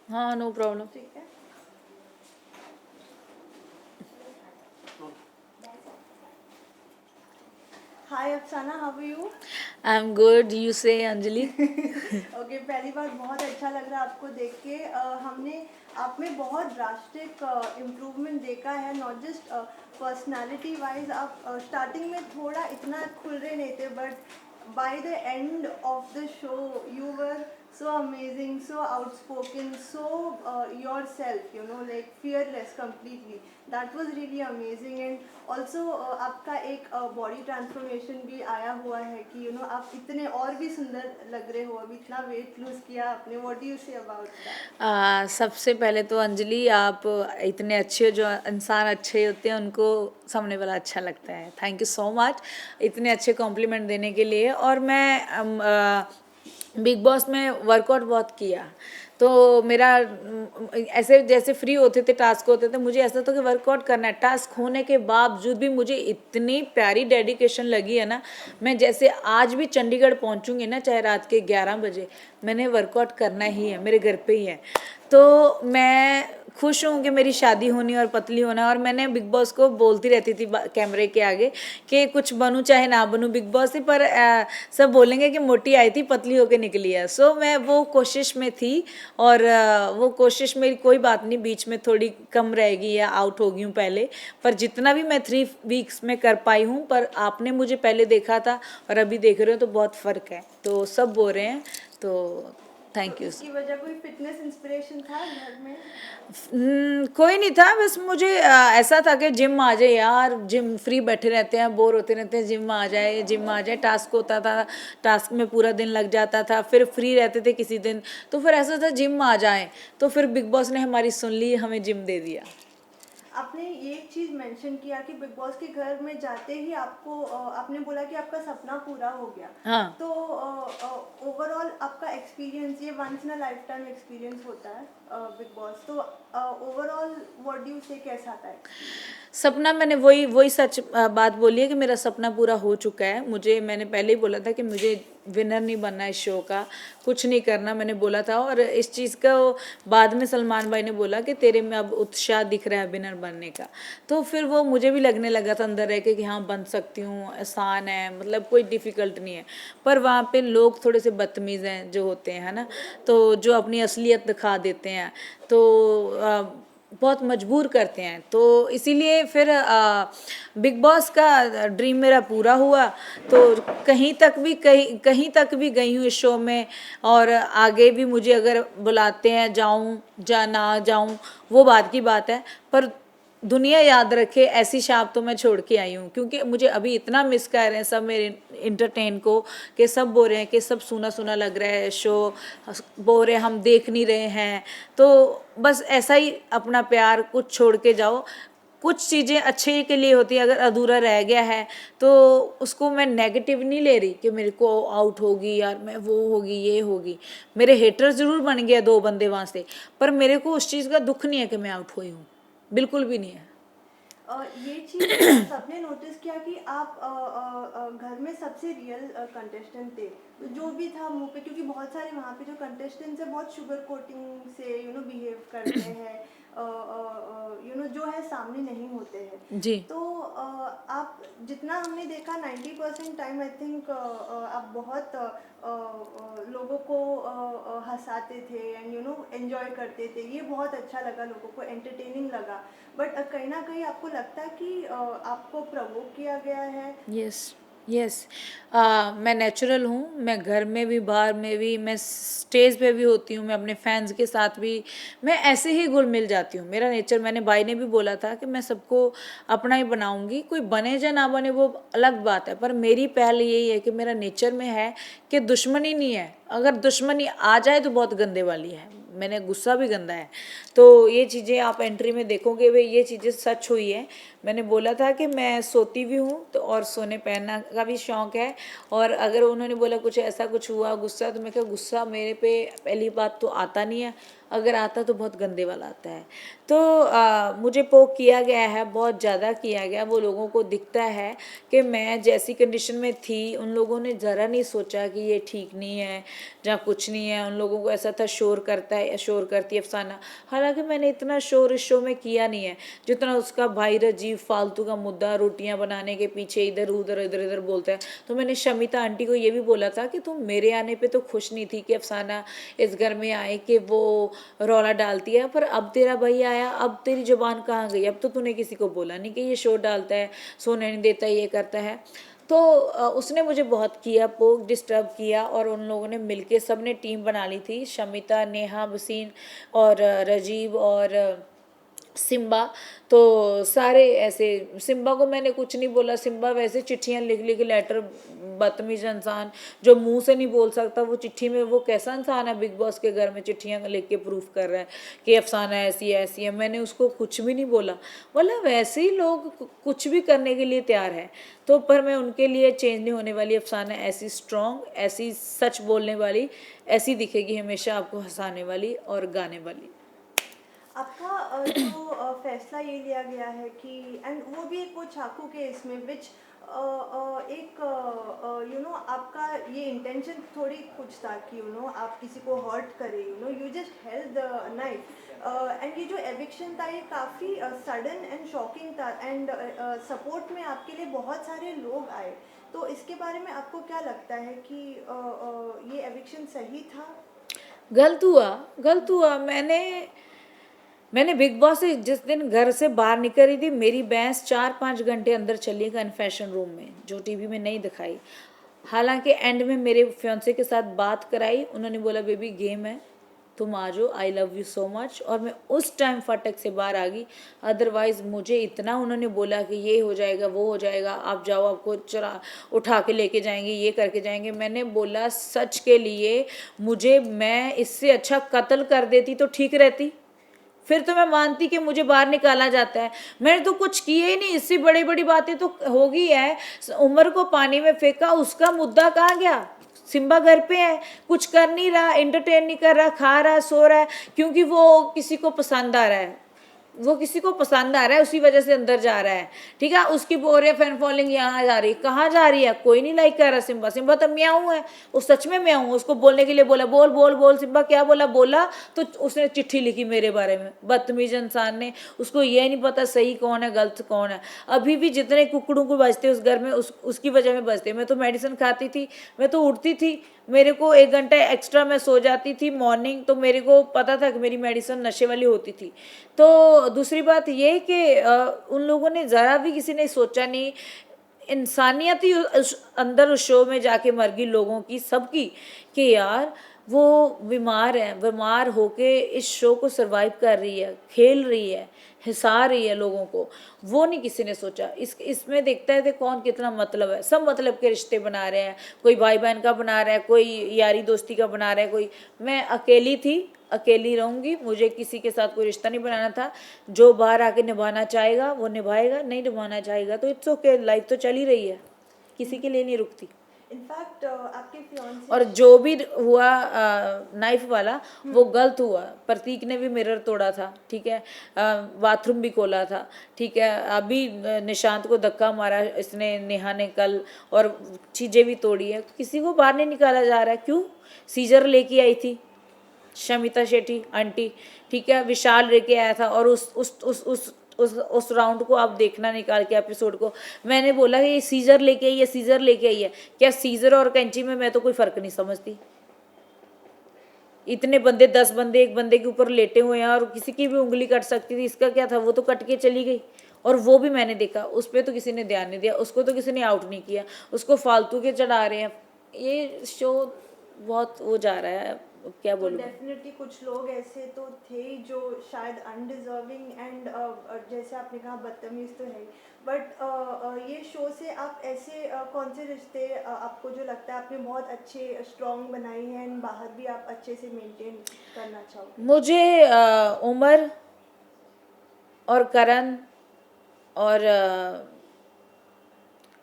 हाँ, no problem. ठीक है। Hi Afsana, how are you? I am good, you say Anjali. Okay, पहली बार बहुत अच्छा लग रहा है आपको देख के। हमने आप में बहुत ड्रास्टिक इम्प्रूवमेंट देखा है, नॉट जस्ट पर्सनालिटी वाइज। आप स्टार्टिंग में थोड़ा इतना खुल रहे नहीं थे, but by the end of the show you were so amazing, so outspoken, so yourself, you know, like fearless completely. That was really amazing. And also आपका एक बॉडी ट्रांसफॉर्मेशन भी आया हुआ है कि you know आप इतने और भी सुंदर लग रहे हो, अभी इतना वेट लूज किया आपने। What do you say about that? सबसे पहले तो अंजलि, आप इतने अच्छे, जो इंसान अच्छे होते हैं उनको सामने वाला अच्छा लगता है। थैंक यू सो मच इतने अच्छे कॉम्प्लीमेंट देने के लिए। और मैं बिग बॉस में वर्कआउट बहुत किया, तो मेरा ऐसे जैसे फ्री होते थे, टास्क होते थे, मुझे ऐसा था कि वर्कआउट करना है। टास्क होने के बावजूद भी मुझे इतनी प्यारी डेडिकेशन लगी है ना। मैं जैसे आज भी चंडीगढ़ पहुंचूंगी ना, चाहे रात के 11 बजे, मैंने वर्कआउट करना ही है, मेरे घर पे ही है। तो मैं खुश हूँ कि मेरी शादी होनी और पतली होना। और मैंने बिग बॉस को बोलती रहती थी कैमरे के आगे कि कुछ बनूं चाहे ना बनूं बिग बॉस से, पर सब बोलेंगे कि मोटी आई थी, पतली होके निकली है। सो मैं वो कोशिश में थी, और वो कोशिश मेरी कोई बात नहीं, बीच में थोड़ी कम रहेगी या आउट हो गई हूँ पहले, पर जितना भी मैं 3 वीक्स में कर पाई हूँ। पर आपने मुझे पहले देखा था और अभी देख रहे हो तो बहुत फ़र्क है, तो सब बोल रहे हैं, तो थैंक तो यू। इसकी वजह कोई फिटनेस इंस्पिरेशन था घर में? कोई नहीं था, बस मुझे ऐसा था कि जिम आ जाए यार, जिम फ्री बैठे रहते हैं, बोर होते रहते हैं, जिम आ जाए, जिम आ जाए। टास्क होता था, टास्क में पूरा दिन लग जाता था, फिर फ्री रहते थे किसी दिन, तो फिर ऐसा था जिम आ जाए। तो फिर बिग बॉस ने हमारी सुन ली, हमें जिम दे दिया। आपने ये चीज़ मेंशन किया कि बिग बॉस के घर में जाते ही आपको आपने बोला कि आपका सपना पूरा हो गया। हाँ, तो ओवरऑल आपका एक्सपीरियंस, ये once in a lifetime experience होता है बिग बॉस, तो overall what do you say कैसा था एक्सपीरियंस? सपना, मैंने वही वही सच बात बोली है कि मेरा सपना पूरा हो चुका है। मुझे, मैंने पहले ही बोला था कि मुझे विनर नहीं बनना इस शो का, कुछ नहीं करना, मैंने बोला था। और इस चीज़ का बाद में सलमान भाई ने बोला कि तेरे में अब उत्साह दिख रहा है विनर बनने का। तो फिर वो मुझे भी लगने लगा था अंदर रह के कि हाँ बन सकती हूँ, आसान है, मतलब कोई डिफ़िकल्ट नहीं है। पर वहाँ पे लोग थोड़े से बदतमीज़ हैं जो होते हैं, है ना, तो जो अपनी असलियत दिखा देते हैं, तो बहुत मजबूर करते हैं। तो इसीलिए फिर बिग बॉस का ड्रीम मेरा पूरा हुआ। तो कहीं तक भी गई हूँ इस शो में, और आगे भी मुझे अगर बुलाते हैं जाऊँ या ना जाऊँ, वो बात की बात है। पर दुनिया याद रखे ऐसी छाप तो मैं छोड़ के आई हूँ, क्योंकि मुझे अभी इतना मिस कर रहे हैं सब मेरे इंटरटेन को, कि सब बोल रहे हैं कि सब सुना सुना लग रहा है शो, बोल रहे हैं हम देख नहीं रहे हैं। तो बस ऐसा ही अपना प्यार कुछ छोड़ के जाओ। कुछ चीज़ें अच्छे के लिए होती है, अगर अधूरा रह गया है तो उसको मैं नेगेटिव नहीं ले रही कि मेरे को आउट होगी यार, मैं वो होगी ये होगी। मेरे हेटर ज़रूर बन गया 2 बंदे वहाँ से, पर मेरे को उस चीज़ का दुख नहीं है कि मैं आउट हुई हूँ, बिल्कुल भी नहीं है। ये चीज़ सबने नोटिस किया कि आप घर में सबसे रियल कंटेस्टेंट थे। तो जो भी था मुंह पे, क्योंकि बहुत सारे वहाँ पे जो कंटेस्टेंट्स हैं बहुत शुगर कोटिंग से यू नो बिहेव करते हैं, यू नो जो है सामने नहीं होते हैं। जी। तो आप जितना हमने देखा 90% टाइम आई थिंक आप बहुत लोगों को हंसाते थे एंड यू नो एंजॉय करते थे। ये बहुत अच्छा लगा, लोगों को एंटरटेनिंग लगा। बट कहीं ना कहीं आपको लगता है कि आपको प्रवोक किया गया है? Yes, yes. मैं नेचुरल हूँ, मैं घर में भी बाहर में भी, मैं स्टेज पे भी होती हूँ, मैं अपने फैंस के साथ भी, मैं ऐसे ही घुल मिल जाती हूँ। मेरा नेचर, मैंने भाई ने भी बोला था कि मैं सबको अपना ही बनाऊंगी, कोई बने या ना बने वो अलग बात है, पर मेरी पहल यही है कि मेरा नेचर में है कि दुश्मनी नहीं है। अगर दुश्मनी आ जाए तो बहुत गंदे वाली है, मैंने गुस्सा भी गंदा है। तो ये चीज़ें आप एंट्री में देखोगे, वे ये चीज़ें सच हुई है। मैंने बोला था कि मैं सोती भी हूँ तो, और सोने पहनना का भी शौक़ है। और अगर उन्होंने बोला कुछ ऐसा कुछ हुआ गुस्सा, तो मैं कहा गुस्सा मेरे पे पहली बात तो आता नहीं है, अगर आता तो बहुत गंदे वाला आता है। तो मुझे पोक किया गया है, बहुत ज़्यादा किया गया। वो लोगों को दिखता है कि मैं जैसी कंडीशन में थी, उन लोगों ने ज़रा नहीं सोचा कि ये ठीक नहीं है या कुछ नहीं है। उन लोगों को ऐसा था शोर करता है या शोर करती है अफसाना, हालांकि मैंने इतना शोर इस शो में किया नहीं है जितना उसका भाई राजीव फालतू का मुद्दा रोटियां बनाने के पीछे इधर उधर इधर इधर बोलता है। तो मैंने शमिता आंटी को ये भी बोला था कि तुम मेरे आने पे तो खुश नहीं थी कि अफसाना इस घर में आए कि वो रौला डालती है, पर अब तेरा भाई आया, अब तेरी जुबान कहाँ गई? अब तो तूने किसी को बोला नहीं कि ये शोर डालता है, सोने नहीं देता, ये करता है। तो उसने मुझे बहुत किया, पोक डिस्टर्ब किया, और उन लोगों ने मिलके सब ने टीम बना ली थी, शमिता, नेहा, वसीन और राजीव और सिम्बा। तो सारे ऐसे, सिम्बा को मैंने कुछ नहीं बोला, सिम्बा वैसे चिट्ठियाँ लिख लिख लेटर, बदतमीज इंसान जो मुंह से नहीं बोल सकता, वो चिट्ठी में, वो कैसा इंसान है बिग बॉस के घर में चिट्ठियाँ लिख के प्रूफ कर रहा है कि अफसाना ऐसी है ऐसी है। मैंने उसको कुछ भी नहीं बोला, मतलब वैसे ही लोग कुछ भी करने के लिए तैयार है। तो पर मैं उनके लिए चेंज नहीं होने वाली। अफसाना ऐसी स्ट्रॉन्ग, ऐसी सच बोलने वाली, ऐसी दिखेगी हमेशा आपको हंसाने वाली और गाने वाली। आपका जो फैसला ये लिया गया है कि, एंड वो भी एक वो चाकू के इसमें विच एक आपका ये इंटेंशन थोड़ी कुछ था कि आप किसी को हर्ट करें, you just held the knife. And ये जो एविक्शन था ये काफ़ी सडन एंड शॉकिंग था, एंड सपोर्ट में आपके लिए बहुत सारे लोग आए। तो इसके बारे में आपको क्या लगता है कि ये एविक्शन सही था? गलत हुआ, गलत हुआ। मैंने बिग बॉस से जिस दिन घर से बाहर निकल रही थी, मेरी बहस 4-5 घंटे अंदर चली कन्फेशन रूम में, जो टीवी में नहीं दिखाई। हालांकि एंड में मेरे फियांसे के साथ बात कराई, उन्होंने बोला बेबी गेम है, तुम आ जाओ, I love you so much, और मैं उस टाइम फटक से बाहर आ गई। अदरवाइज़ मुझे इतना उन्होंने बोला कि ये हो जाएगा, वो हो जाएगा, आप जाओ, आपको चरा उठा के लेके जाएंगे, ये करके जाएंगे। मैंने बोला सच के लिए मैं इससे अच्छा कत्ल कर देती तो ठीक रहती, फिर तो मैं मानती कि मुझे बाहर निकाला जाता है। मैंने तो कुछ किए ही नहीं, इससे बड़ी बड़ी बातें तो होगी है। उमर को पानी में फेंका, उसका मुद्दा कहाँ गया? सिम्बा घर पे है, कुछ कर नहीं रहा, एंटरटेन नहीं कर रहा, खा रहा है, सो रहा है, क्योंकि वो किसी को पसंद आ रहा है, वो किसी को पसंद आ रहा है, उसी वजह से अंदर जा रहा है। ठीक है, उसकी बोल रहे फैन फॉलोइंग यहाँ जा रही है, कहाँ जा रही है? कोई नहीं लाइक कर रहा सिम्बा। सिम्बा तो म्याऊं है, वो सच में म्याऊं। उसको बोलने के लिए बोला, बोल बोल बोल सिम्बा, क्या बोला? बोला तो उसने चिट्ठी लिखी मेरे बारे में, बदतमीज इंसान ने। उसको ये नहीं पता सही कौन है गलत कौन है। अभी भी जितने कुकड़ों को बजते उस घर में, उसकी वजह में बजते। मैं तो मेडिसिन खाती थी, मैं तो उठती थी, मेरे को 1 घंटा एक्स्ट्रा मैं सो जाती थी मॉर्निंग, तो मेरे को पता था कि मेरी मेडिसिन नशे वाली होती थी। तो दूसरी बात ये कि उन लोगों ने ज़रा भी किसी ने सोचा नहीं, इंसानियत ही अंदर उस शो में जाके मर गई लोगों की, सबकी, कि यार वो बीमार है, बीमार होके इस शो को सरवाइव कर रही है, खेल रही है, हिंसा रही है लोगों को। वो नहीं किसी ने सोचा। इसमें देखता है कि कौन कितना मतलब है। सब मतलब के रिश्ते बना रहे हैं, कोई भाई बहन का बना रहा है, कोई यारी दोस्ती का बना रहा है, कोई। मैं अकेली थी, अकेली रहूँगी, मुझे किसी के साथ कोई रिश्ता नहीं बनाना था। जो बाहर आके निभाना चाहेगा वो निभाएगा, नहीं निभाना चाहेगा तो इट्स ओके, लाइफ तो चल ही रही है, किसी के लिए नहीं रुकती। इनफैक्ट आपके फियांसे और जो भी हुआ नाइफ वाला, वो गलत हुआ। प्रतीक ने भी मिरर तोड़ा था, ठीक है, बाथरूम भी खोला था, ठीक है। अभी निशांत को धक्का मारा इसने, नेहा ने कल, और चीज़ें भी तोड़ी है। किसी को बाहर नहीं निकाला जा रहा है, क्यों? सीजर लेके आई थी शमिता शेट्टी आंटी, ठीक है, विशाल लेके आया था, और उस राउंड को आप देखना, निकाल के एपिसोड को। मैंने बोला कि ये सीजर लेके आई है, सीजर लेके आई है। क्या सीजर और कैंची में मैं तो कोई फ़र्क नहीं समझती। इतने बंदे, 10 बंदे एक बंदे के ऊपर लेटे हुए हैं, और किसी की भी उंगली कट सकती थी, इसका क्या था? वो तो कट के चली गई, और वो भी मैंने देखा, उस पर तो किसी ने ध्यान नहीं दिया, उसको तो किसी ने आउट नहीं किया, उसको फालतू के चढ़ा रहे हैं। ये शो बहुत वो जा रहा है, क्या बोलूँ। डेफिनेटली कुछ लोग ऐसे तो थे जो शायद अनडिजर्विंग एंड जैसे आपने कहा बदतमीज तो है, बट ये शो से आप ऐसे कौन से रिश्ते आपको जो लगता है आपने बहुत अच्छे स्ट्रॉन्ग बनाए हैं, एंड बाहर भी आप अच्छे से मेंटेन करना चाहोगे? मुझे उमर और करण और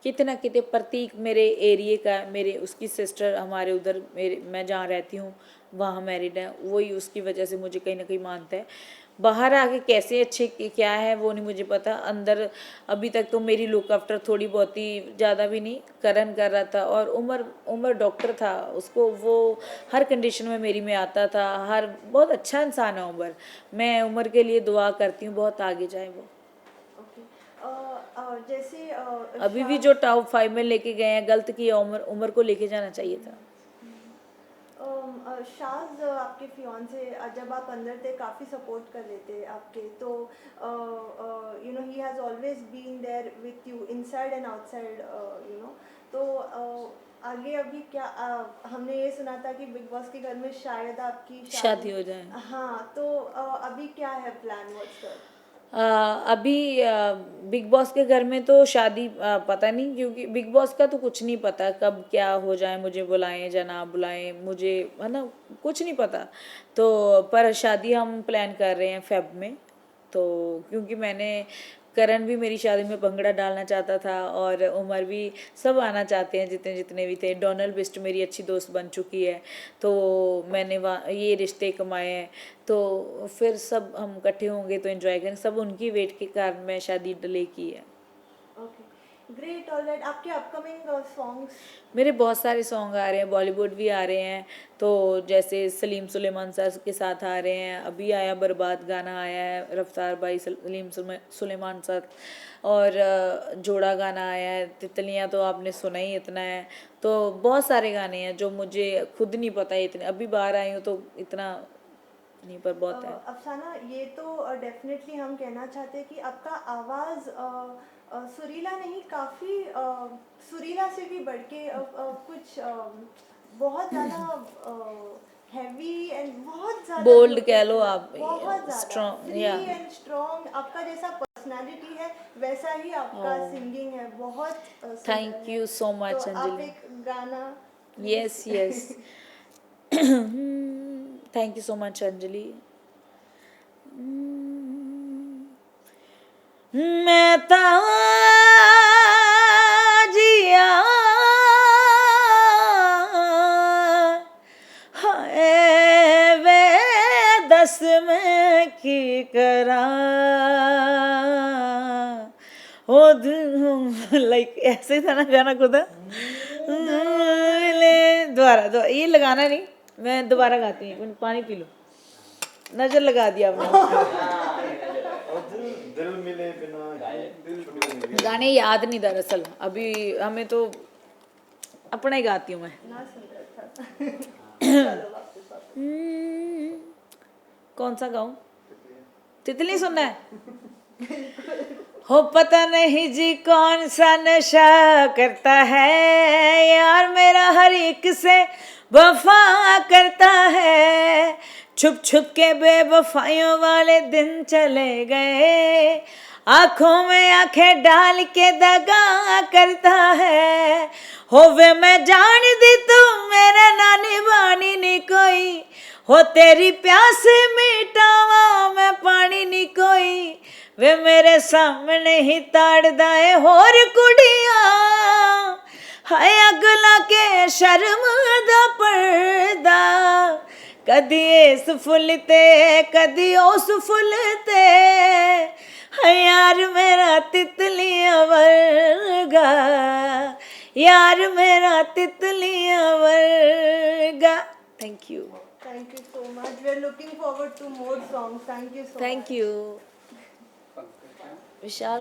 किते ना किते प्रतीक मेरे एरिए का, मेरे उसकी सिस्टर हमारे उधर, मेरे मैं जहाँ रहती हूँ वहाँ मैरिड है, वही उसकी वजह से मुझे कहीं ना कहीं मानता है। बाहर आके कैसे अच्छे क्या है वो नहीं मुझे पता, अंदर अभी तक तो मेरी लुक आफ्टर थोड़ी बहुत ही, ज़्यादा भी नहीं, करण कर रहा था। और उमर उमर डॉक्टर था, उसको वो हर कंडीशन में मेरी में आता था, हर बहुत अच्छा इंसान है उमर। मैं उमर के लिए दुआ करती हूँ बहुत आगे जाए वो। ओके। जैसे अभी भी जो टॉप 5 में लेके गए हैं, गलत किया, उमर को लेके जाना चाहिए था। शाज आपके फियांसे जब आप अंदर थे काफ़ी सपोर्ट कर रहे थे आपके, तो you know he has always been there with you inside and outside, you know. तो आगे अभी क्या हमने ये सुना था कि बिग बॉस के घर में शायद आपकी शादी हो जाए। हाँ, तो अभी क्या है प्लान, व्हाट्स द अभी बिग बॉस के घर में तो शादी पता नहीं, क्योंकि बिग बॉस का तो कुछ नहीं पता कब क्या हो जाए, मुझे बुलाएं या ना बुलाएं, मुझे है ना कुछ नहीं पता। तो पर शादी हम प्लान कर रहे हैं फेब में। तो क्योंकि मैंने, करण भी मेरी शादी में भंगड़ा डालना चाहता था, और उमर भी, सब आना चाहते हैं जितने जितने भी थे। डोनल बिस्ट मेरी अच्छी दोस्त बन चुकी है, तो मैंने वहाँ ये रिश्ते कमाए हैं, तो फिर सब हम इकट्ठे होंगे तो एंजॉय करेंगे, सब उनकी वेट के कारण मैं शादी डिले की है। Okay, great, alright. आपके अपकमिंग सॉन्ग्स? मेरे बहुत सारे सॉन्ग आ रहे हैं, बॉलीवुड भी आ रहे हैं, तो जैसे सलीम सुलेमान सर के साथ आ रहे हैं, अभी आया बर्बाद गाना आया है, रफ्तार भाई सलीम सुलेमान सर, और जोड़ा गाना आया है, तितलियाँ तो आपने सुना ही इतना है। तो बहुत सारे गाने हैं जो मुझे खुद नहीं पता है, इतने अभी बाहर आई हूँ तो इतना नहीं, पर बहुत है। अफसाना, ये तो डेफिनेटली हम कहना चाहते हैं कि आपका आवाज़ सुरीला नहीं, काफ़ी सुरीला से भी बढ़ के कुछ बहुत ज़्यादा हैवी एंड बहुत ज़्यादा बोल्ड कह लो आप, बहुत ज़्यादा स्ट्रॉन्ग फ्री या। And strong. आपका जैसा पर्सनालिटी है वैसा ही आपका सिंगिंग है, बहुत सुंदर थैंक है। यू सो तो मच आप अंजलि। एक गाना yes yes. Thank you so much Anjali. मैं जिया हाय वे दस में की करा, ओ लाइक ऐसे था ना गाना खुदा। दोबारा दोबारा ये लगाना नहीं, मैं दोबारा गाती हूँ, पानी पी लो, नजर लगा दिया आपने। दिल मिले बिना दिल टूटे। गाने याद नहीं दरअसल अभी हमें, तो अपना ही गाती हूँ मैं। ना सुन रहा था। चलो वापस वापस। कौन सा गाऊं? तितली सुनना है? हो पता नहीं जी कौन सा नशा करता है, यार मेरा हर एक से वफा करता है, छुप छुप के बेवफाइयों वाले दिन चले गए, आंखों में आंखें डाल के दगा करता है, होवे मैं जान दी तू मेरे नानी बानी नहीं कोई, हो तेरी प्यास मिटावा मैं पानी नहीं कोई, वे मेरे सामने ही ताड़दा है होर कुड़िया, हाय अगला के शर्म दा पर्दा, कदी इस फुल ते कदी उस फुल ते, हाय यार मेरा तितलियां वर्गा, यार मेरा तितलियां वर्गा। Thank you. Thank you so much. We are looking forward to more songs. Thank you so much. Thank you Vishal.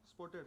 Spotted